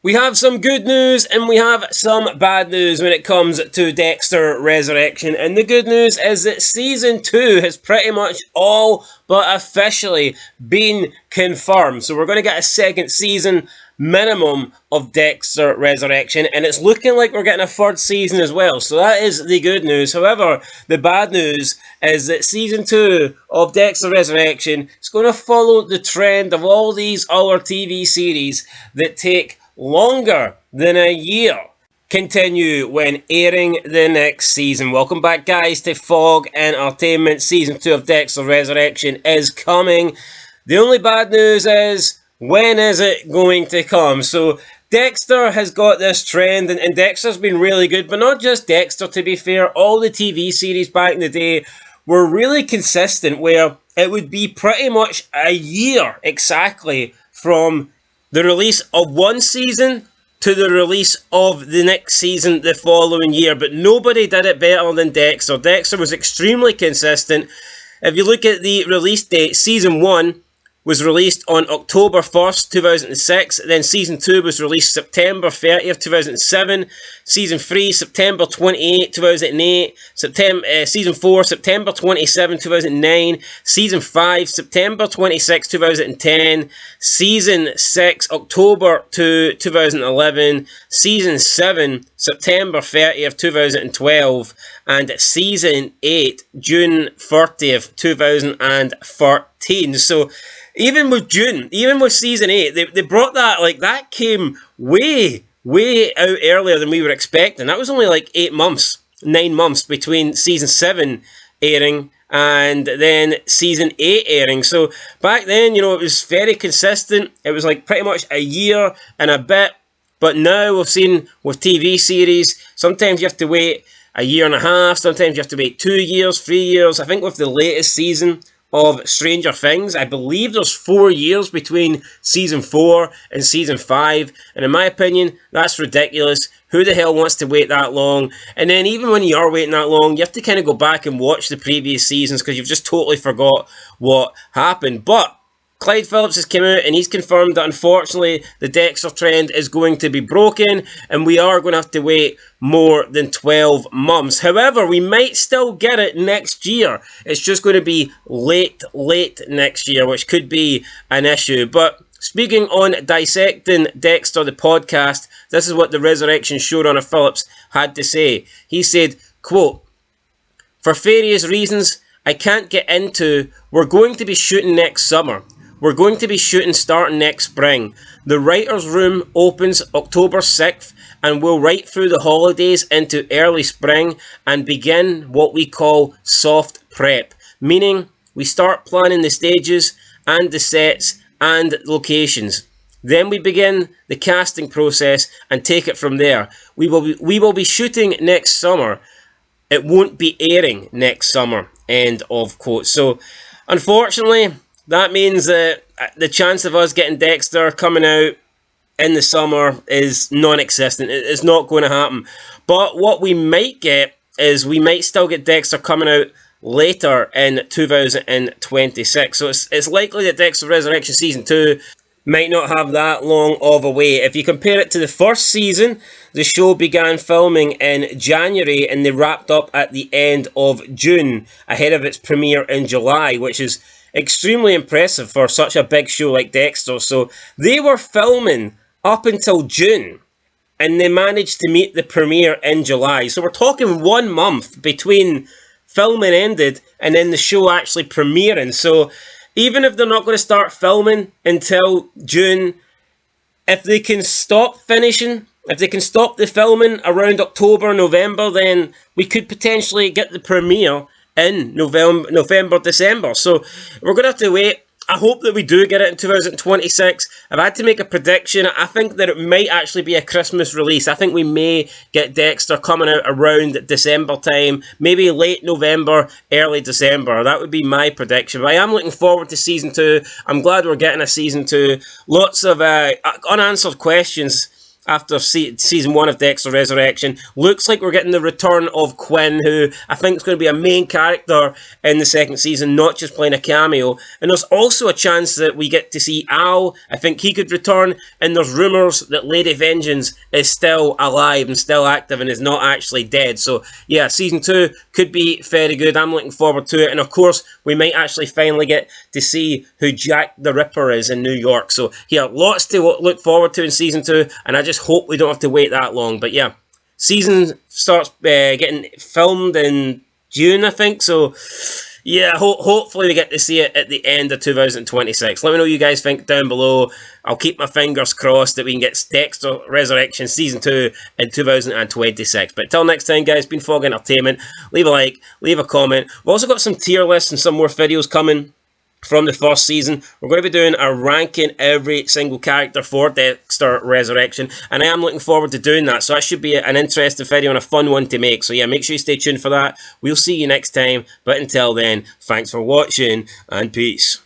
We have some good news and we have some bad news when it comes to Dexter Resurrection. And the good news is that Season 2 has pretty much all but officially been confirmed. So we're going to get a second season minimum of Dexter Resurrection, and it's looking like we're getting a third season as well. So that is the good news. However, the bad news is that Season 2 of Dexter Resurrection is going to follow the trend of all these other TV series that take longer than a year continue when airing the next season. Welcome back, guys, to Fog Entertainment. Season 2 of Dexter Resurrection is coming. The only bad news is, when is it going to come? So Dexter has got this trend, and Dexter's been really good, but not just Dexter, to be fair. All the TV series back in the day were really consistent, where it would be pretty much a year exactly from the release of one season to the release of the next season the following year. But nobody did it better than Dexter. Dexter was extremely consistent. If you look at the release date, Season 1 was released on October 1st, 2006. Then Season 2 was released September 30th, 2007. Season 3, September 28th, 2008. Season 4, September 27th, 2009. Season 5, September 26th, 2010. Season 6, October 2011. Season 7, September 30th, 2012. And Season 8, June 30th, 2013. So even with Season 8, they brought that, like, that came way out earlier than we were expecting. That was only like 9 months between Season 7 airing and then Season 8 airing. So back then, it was very consistent. It was like pretty much a year and a bit. But now we've seen with TV series, sometimes you have to wait a year and a half, sometimes you have to wait 2 years, 3 years. I think with the latest season of Stranger Things, I believe there's 4 years between Season 4 and Season 5, and in my opinion, that's ridiculous. Who the hell wants to wait that long? And then even when you are waiting that long, you have to kind of go back and watch the previous seasons because you've just totally forgot what happened. But Clyde Phillips has come out and he's confirmed that unfortunately the Dexter trend is going to be broken and we are going to have to wait more than 12 months. However, we might still get it next year. It's just going to be late next year, which could be an issue. But speaking on Dissecting Dexter, the podcast, this is what the Resurrection showrunner Phillips had to say. He said, quote, "For various reasons I can't get into, we're going to be shooting next summer. We're going to be shooting starting next spring. The writer's room opens October 6th and we'll write through the holidays into early spring and begin what we call soft prep, meaning we start planning the stages and the sets and locations. Then we begin the casting process and take it from there. We will be shooting next summer. It won't be airing next summer." End of quote. So, unfortunately, that means that the chance of us getting Dexter coming out in the summer is non-existent. It's not going to happen. But what we might get is we might still get Dexter coming out later in 2026. So it's likely that Dexter Resurrection Season 2 might not have that long of a wait. If you compare it to the first season, the show began filming in January and they wrapped up at the end of June ahead of its premiere in July, which is extremely impressive for such a big show like Dexter. So they were filming up until June and they managed to meet the premiere in July. So we're talking 1 month between filming ended and then the show actually premiering. So even if they're not going to start filming until June, if they can stop the filming around October, November, then we could potentially get the premiere in November, December. So we're going to have to wait. I hope that we do get it in 2026. If I had to make a prediction, I think that it might actually be a Christmas release. I think we may get Dexter coming out around December time, maybe late November, early December. That would be my prediction. But I am looking forward to Season 2. I'm glad we're getting a Season 2. Lots of unanswered questions after season 1 of Dexter Resurrection. Looks like we're getting the return of Quinn, who I think is going to be a main character in the second season, not just playing a cameo. And there's also a chance that we get to see Al. I think he could return. And there's rumours that Lady Vengeance is still alive and still active and is not actually dead. So yeah, season 2 could be very good. I'm looking forward to it. And of course, we might actually finally get to see who Jack the Ripper is in New York. So yeah, lots to look forward to in season 2. And I just hope we don't have to wait that long. But yeah, season starts getting filmed in June, I think. So yeah, hopefully we get to see it at the end of 2026. Let me know what you guys think down below. I'll keep my fingers crossed that we can get Dexter Resurrection Season 2 in 2026. But until next time, guys, been Fog Entertainment. Leave a like, leave a comment. We've also got some tier lists and some more videos coming from the first season. We're going to be doing a ranking every single character for Dexter Resurrection, and I am looking forward to doing that, so that should be an interesting video and a fun one to make. So yeah, make sure you stay tuned for that. We'll see you next time, but until then, thanks for watching, and peace.